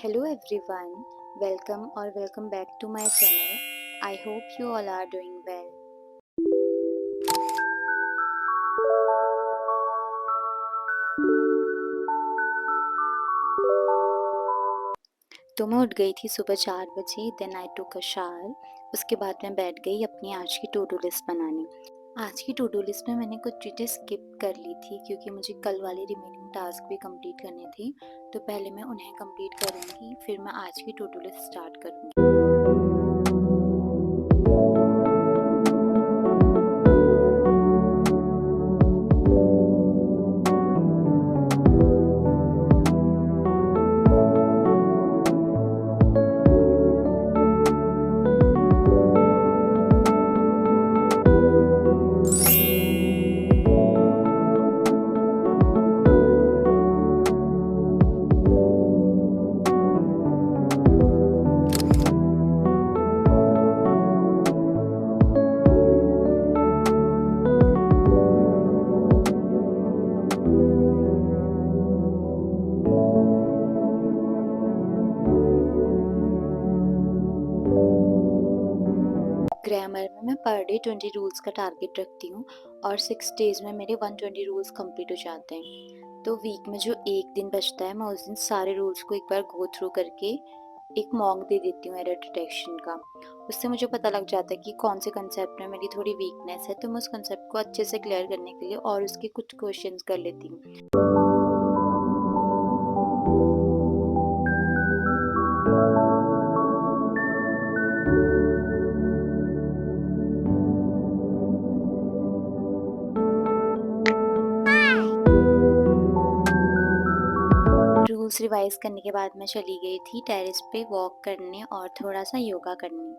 Hello everyone, welcome back to my channel. I hope you all are doing well. तो मैं उठ गई थी सुबह 4 बजे, then I took a shower. उसके बाद मैं बैठ गई अपनी आज की टू डू लिस्ट बनाने। आज की टू डू लिस्ट में मैंने कुछ चीज़ें स्किप कर ली थी क्योंकि मुझे कल वाले रिमेनिंग टास्क भी कंप्लीट करने थे। तो पहले मैं उन्हें कंप्लीट करूँगी, फिर मैं आज की टू डू लिस्ट स्टार्ट करूँगी। ग्रामर में मैं पर डे 20 रूल्स का टारगेट रखती हूँ और 6 डेज़ में मेरे 120 रूल्स कंप्लीट हो जाते हैं। तो वीक में जो एक दिन बचता है मैं उस दिन सारे रूल्स को एक बार गो थ्रू करके एक मॉक दे देती हूँ एरर डिटेक्शन का। उससे मुझे पता लग जाता है कि कौन से कंसेप्ट में मेरी थोड़ी वीकनेस है, तो मैं उस कंसेप्ट को अच्छे से क्लियर करने के लिए और उसके कुछ क्वेश्चंस कर लेती हूँ। रूल्स रिवाइज करने के बाद मैं चली गई थी टेरेस पे वॉक करने और थोड़ा सा योगा करने।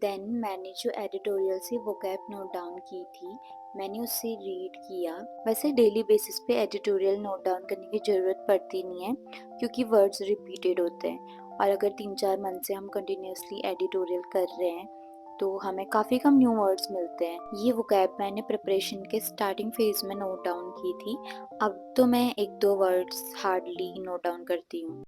देन मैंने जो एडिटोरियल से वोकैब नोट डाउन की थी, मैंने उससे रीड किया। वैसे डेली बेसिस पे एडिटोरियल नोट डाउन करने की ज़रूरत पड़ती नहीं है क्योंकि वर्ड्स रिपीटेड होते हैं, और अगर 3-4 मंथ से हम कंटिन्यूसली एडिटोरियल कर रहे हैं तो हमें काफ़ी कम न्यू वर्ड्स मिलते हैं। ये वोकैब मैंने प्रिपरेशन के स्टार्टिंग फेज में नोट डाउन की थी। अब तो मैं 1-2 वर्ड्स हार्डली नोट डाउन करती हूँ।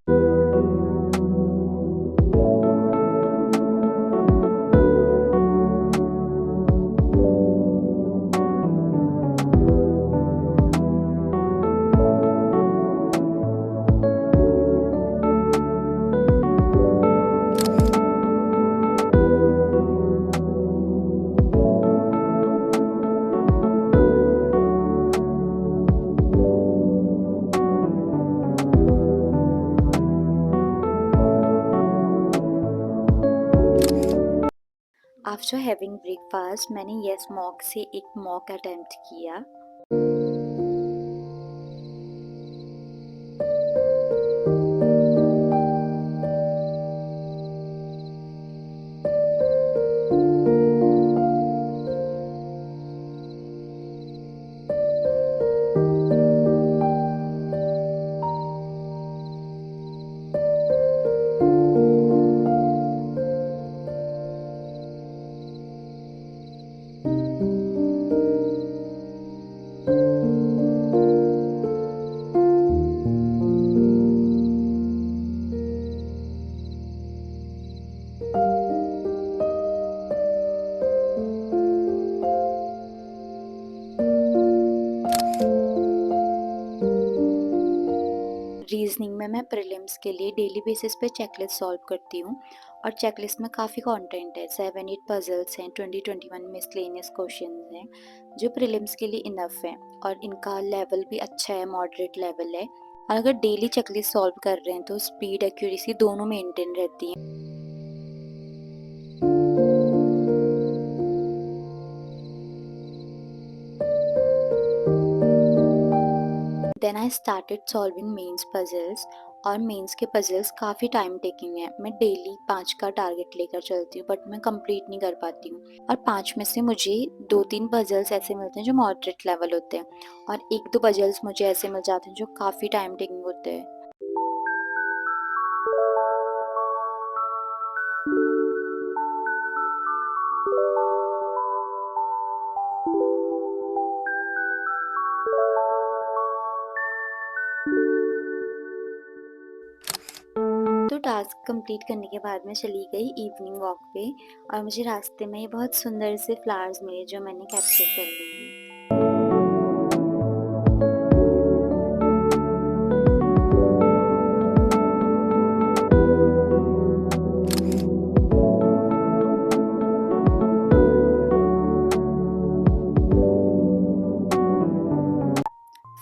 आफ्टर हैविंग ब्रेकफास्ट मैंने यस मॉक से एक मॉक अटेम्प्ट किया। रीजनिंग में मैं प्रीलिम्स के लिए डेली बेसिस पे चेकलिस्ट सॉल्व करती हूँ, और चेकलिस्ट में काफ़ी कंटेंट है। 7-8 पजल्स हैं, 20-21 मिसलेनियस क्वेश्चंस हैं जो प्रीलिम्स के लिए इनफ है, और इनका लेवल भी अच्छा है, मॉडरेट लेवल है। और अगर डेली चेकलिस्ट सॉल्व कर रहे हैं तो स्पीड एक्यूरेसी दोनों मेंटेन रहती है। Then I started solving mains puzzles, और मेंस के पजल्स काफ़ी टाइम टेकिंग है। मैं डेली 5 का टारगेट लेकर चलती हूँ बट मैं कंप्लीट नहीं कर पाती हूँ, और 5 में से मुझे 2-3 पजल्स ऐसे मिलते हैं जो मॉडरेट लेवल होते हैं, और 1-2 पजल्स मुझे ऐसे मिल जाते हैं जो काफ़ी टाइम टेकिंग होते हैं। टास्क कंप्लीट करने के बाद मैं चली गई इवनिंग वॉक पे और मुझे रास्ते में बहुत सुंदर से फ्लावर्स मिले जो मैंने कैप्चर कर लिए।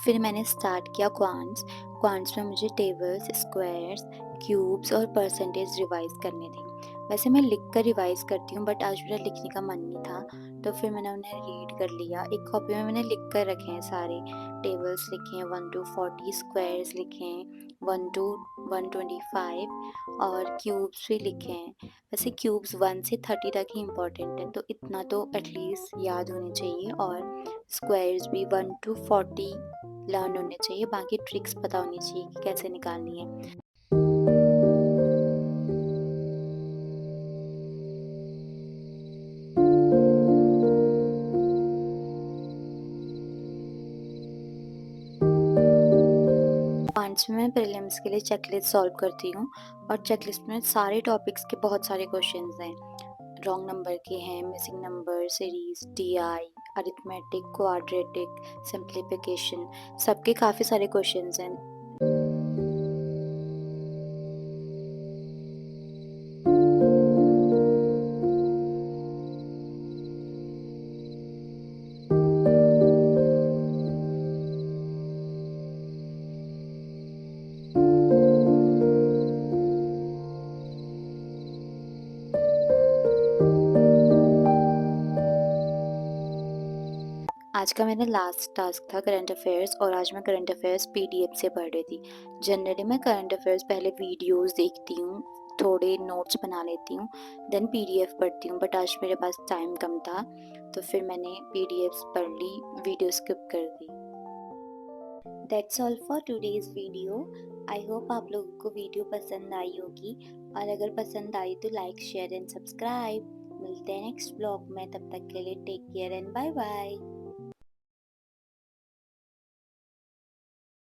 फिर मैंने स्टार्ट किया क्वांट्स। क्वांट्स में मुझे टेबल्स, स्क्वायर्स, क्यूब्स और परसेंटेज रिवाइज करने थे। वैसे मैं लिख कर रिवाइज करती हूँ बट आज मेरा लिखने का मन नहीं था, तो फिर मैंने उन्हें रीड कर लिया। एक कॉपी में मैंने लिख कर रखे हैं सारे टेबल्स लिखे हैं 1 to 40, स्क्वायर्स लिखे हैं 1 to 125 और क्यूब्स भी लिखे हैं। वैसे क्यूब्स 1 से 30 तक ही इम्पोर्टेंट है, तो इतना तो एटलीस्ट याद होने चाहिए, और स्क्वायर्स भी 1 to 40 लर्न होने चाहिए, बाकी ट्रिक्स पता होनी चाहिए कि कैसे निकालनी है। क्वांट्स में मैं प्रीलिम्स के लिए चेकलिस्ट सॉल्व करती हूँ और चेकलिस्ट में सारे टॉपिक्स के बहुत सारे क्वेश्चंस हैं। रॉन्ग नंबर के हैं, missing number, series, TI, arithmetic, quadratic, simplification, सबके काफ़ी सारे क्वेश्चंस हैं। आज का मेरा लास्ट टास्क था करंट अफेयर्स, और आज मैं करंट अफेयर्स पीडीएफ से पढ़ रही थी। जनरली मैं करंट अफेयर्स पहले वीडियोस देखती हूँ, थोड़े नोट्स बना लेती हूँ, देन पीडीएफ पढ़ती हूँ, बट आज मेरे पास टाइम कम था तो फिर मैंने पीडीएफ्स पढ़ ली, वीडियो स्किप कर दी। That's all for today's video. I hope आप लोगों को वीडियो पसंद आई होगी, और अगर पसंद आई तो लाइक, शेयर एंड सब्सक्राइब। मिलते हैं नेक्स्ट ब्लॉग में, तब तक के लिए take care and bye bye.